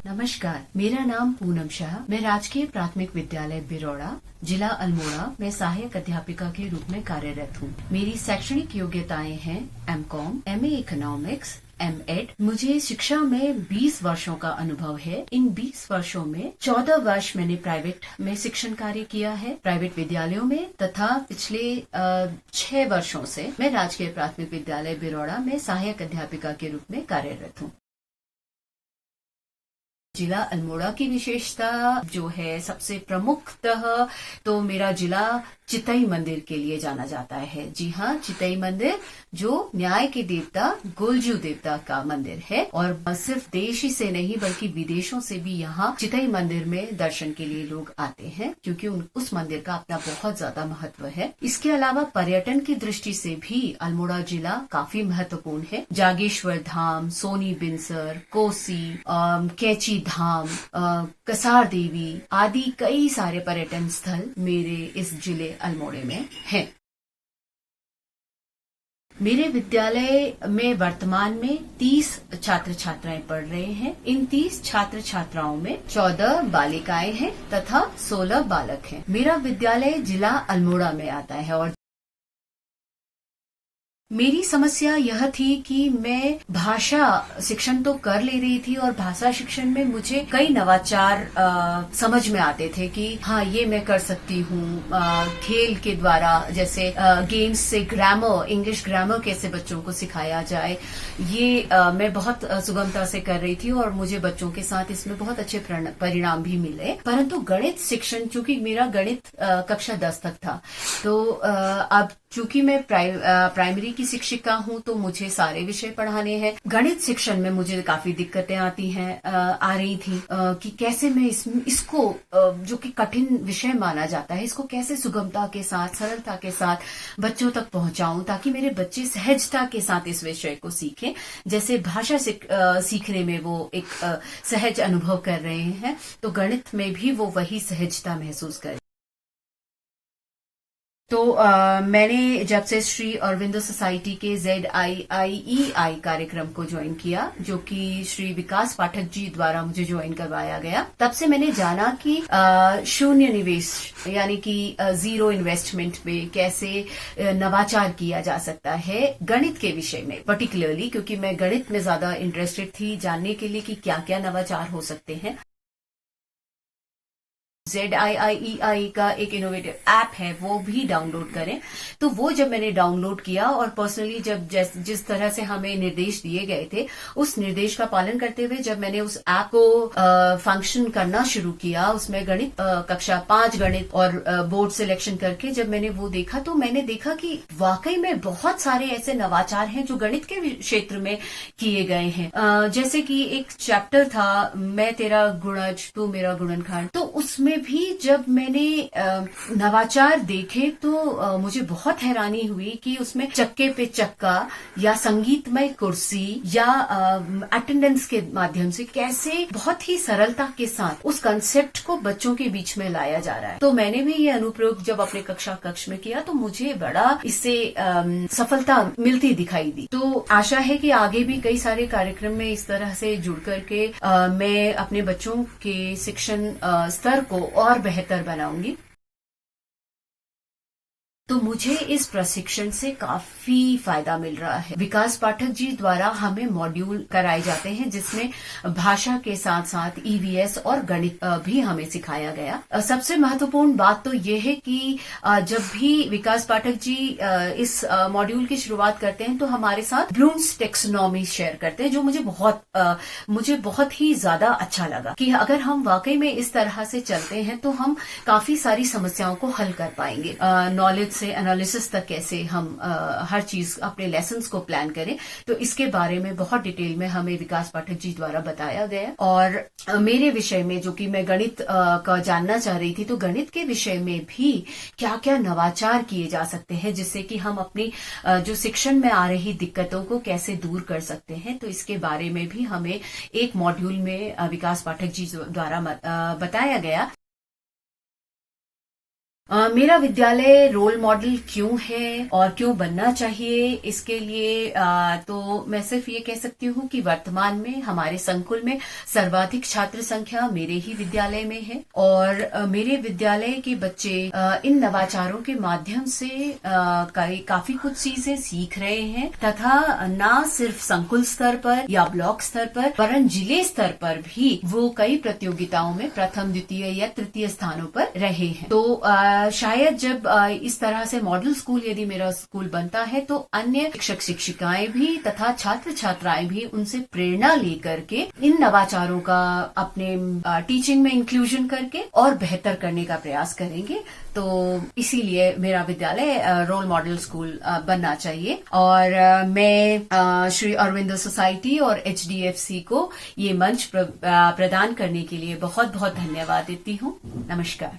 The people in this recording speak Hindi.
नमस्कार, मेरा नाम पूनम शाह। मैं राजकीय प्राथमिक विद्यालय बिरोड़ा, जिला अल्मोड़ा में सहायक अध्यापिका के रूप में कार्यरत हूँ। मेरी शैक्षणिक योग्यताएं हैं एमकॉम, एमए इकोनॉमिक्स, एमएड। मुझे शिक्षा में 20 वर्षों का अनुभव है। इन 20 वर्षों में 14 वर्ष मैंने प्राइवेट में शिक्षण कार्य किया है, प्राइवेट विद्यालयों में, तथा पिछले 6 वर्षों से मैं राजकीय प्राथमिक विद्यालय बिरोड़ा में सहायक अध्यापिका के रूप में कार्यरत हूँ। जिला अल्मोड़ा की विशेषता जो है, सबसे प्रमुखतः तो मेरा जिला चितई मंदिर के लिए जाना जाता है। जी हाँ, चितई मंदिर जो न्याय के देवता गोलजू देवता का मंदिर है, और सिर्फ देश ही से नहीं बल्कि विदेशों से भी यहाँ चितई मंदिर में दर्शन के लिए लोग आते हैं, क्योंकि उस मंदिर का अपना बहुत ज्यादा महत्व है। इसके अलावा पर्यटन की दृष्टि से भी अल्मोड़ा जिला काफी महत्वपूर्ण है। जागेश्वर धाम, सोनी बिनसर, कोसी, कैची धाम, कसार देवी आदि कई सारे पर्यटन स्थल मेरे इस जिले अल्मोड़े में हैं। मेरे विद्यालय में वर्तमान में 30 छात्र छात्राएं पढ़ रहे हैं। इन 30 छात्र छात्राओं में 14 बालिकाएं हैं तथा 16 बालक हैं। मेरा विद्यालय जिला अल्मोड़ा में आता है, और मेरी समस्या यह थी कि मैं भाषा शिक्षण तो कर ले रही थी, और भाषा शिक्षण में मुझे कई नवाचार समझ में आते थे कि हाँ, ये मैं कर सकती हूँ। खेल के द्वारा, जैसे गेम्स से ग्रामर, इंग्लिश ग्रामर कैसे बच्चों को सिखाया जाए, ये मैं बहुत सुगमता से कर रही थी, और मुझे बच्चों के साथ इसमें बहुत अच्छे परिणाम भी मिले। परंतु गणित शिक्षण, चूंकि मेरा गणित कक्षा 10 तक था, तो अब चूंकि मैं प्राइमरी की शिक्षिका हूं, तो मुझे सारे विषय पढ़ाने हैं। गणित शिक्षण में मुझे काफी दिक्कतें आ रही थी कि कैसे मैं इसको जो कि कठिन विषय माना जाता है, इसको कैसे सुगमता के साथ, सरलता के साथ बच्चों तक पहुंचाऊं, ताकि मेरे बच्चे सहजता के साथ इस विषय को सीखें। जैसे भाषा सीखने में वो एक सहज अनुभव कर रहे हैं, तो गणित में भी वो वही सहजता महसूस करें। तो मैंने जब से श्री अरविंदो सोसाइटी के ZIIEI कार्यक्रम को ज्वाइन किया, जो कि श्री विकास पाठक जी द्वारा मुझे ज्वाइन करवाया गया, तब से मैंने जाना कि शून्य निवेश यानी कि जीरो इन्वेस्टमेंट में कैसे नवाचार किया जा सकता है गणित के विषय में, पर्टिकुलरली क्योंकि मैं गणित में ज्यादा इंटरेस्टेड थी, जानने के लिए कि क्या क्या नवाचार हो सकते हैं। ZIIEI का एक इनोवेटिव ऐप है, वो भी डाउनलोड करें। तो वो जब मैंने डाउनलोड किया, और पर्सनली जब जिस तरह से हमें निर्देश दिए गए थे, उस निर्देश का पालन करते हुए जब मैंने उस ऐप को फंक्शन करना शुरू किया, उसमें गणित कक्षा 5 गणित और बोर्ड सिलेक्शन करके जब मैंने वो देखा, तो मैंने देखा कि वाकई में बहुत सारे ऐसे नवाचार हैं जो गणित के क्षेत्र में किए गए हैं। जैसे कि एक चैप्टर था, मैं तेरा गुणज तू मेरा गुणनखंड, तो उसमें भी जब मैंने नवाचार देखे तो मुझे बहुत हैरानी हुई कि उसमें चक्के पे चक्का या संगीतमय कुर्सी या अटेंडेंस के माध्यम से कैसे बहुत ही सरलता के साथ उस कंसेप्ट को बच्चों के बीच में लाया जा रहा है। तो मैंने भी ये अनुप्रयोग जब अपने कक्ष में किया, तो मुझे बड़ा इससे सफलता मिलती दिखाई दी। तो आशा है कि आगे भी कई सारे कार्यक्रम में इस तरह से जुड़ करके मैं अपने बच्चों के शिक्षण स्तर को और बेहतर बनाऊंगी। तो मुझे इस प्रशिक्षण से काफी फायदा मिल रहा है। विकास पाठक जी द्वारा हमें मॉड्यूल कराए जाते हैं, जिसमें भाषा के साथ साथ EVS और गणित भी हमें सिखाया गया। सबसे महत्वपूर्ण बात तो ये है कि जब भी विकास पाठक जी इस मॉड्यूल की शुरुआत करते हैं, तो हमारे साथ ब्लूम्स टेक्सोनॉमी शेयर करते हैं, जो मुझे बहुत ही ज्यादा अच्छा लगा कि अगर हम वाकई में इस तरह से चलते हैं, तो हम काफी सारी समस्याओं को हल कर पाएंगे। नॉलेज से एनालिसिस तक कैसे हम हर चीज, अपने लेसन्स को प्लान करें, तो इसके बारे में बहुत डिटेल में हमें विकास पाठक जी द्वारा बताया गया। और मेरे विषय में, जो कि मैं गणित का जानना चाह रही थी, तो गणित के विषय में भी क्या क्या नवाचार किए जा सकते हैं, जिससे कि हम अपनी जो शिक्षण में आ रही दिक्कतों को कैसे दूर कर सकते हैं। तो इसके बारे में भी हमें एक मॉड्यूल में विकास पाठक जी द्वारा बताया गया। मेरा विद्यालय रोल मॉडल क्यों है और क्यों बनना चाहिए, इसके लिए तो मैं सिर्फ ये कह सकती हूँ कि वर्तमान में हमारे संकुल में सर्वाधिक छात्र संख्या मेरे ही विद्यालय में है और मेरे विद्यालय के बच्चे इन नवाचारों के माध्यम से काफी कुछ चीजें सीख रहे हैं तथा न सिर्फ संकुल स्तर पर या ब्लॉक स्तर पर वरन जिले स्तर पर भी वो कई प्रतियोगिताओं में प्रथम, द्वितीय या तृतीय स्थानों पर रहे हैं। तो शायद जब इस तरह से मॉडल स्कूल यदि मेरा स्कूल बनता है तो अन्य शिक्षक शिक्षिकाएं भी तथा छात्र छात्राएं भी उनसे प्रेरणा लेकर के इन नवाचारों का अपने टीचिंग में इंक्लूजन करके और बेहतर करने का प्रयास करेंगे। तो इसीलिए मेरा विद्यालय रोल मॉडल स्कूल बनना चाहिए और मैं श्री अरविंदो सोसाइटी और HDFC को ये मंच प्रदान करने के लिए बहुत बहुत धन्यवाद देती हूँ। नमस्कार।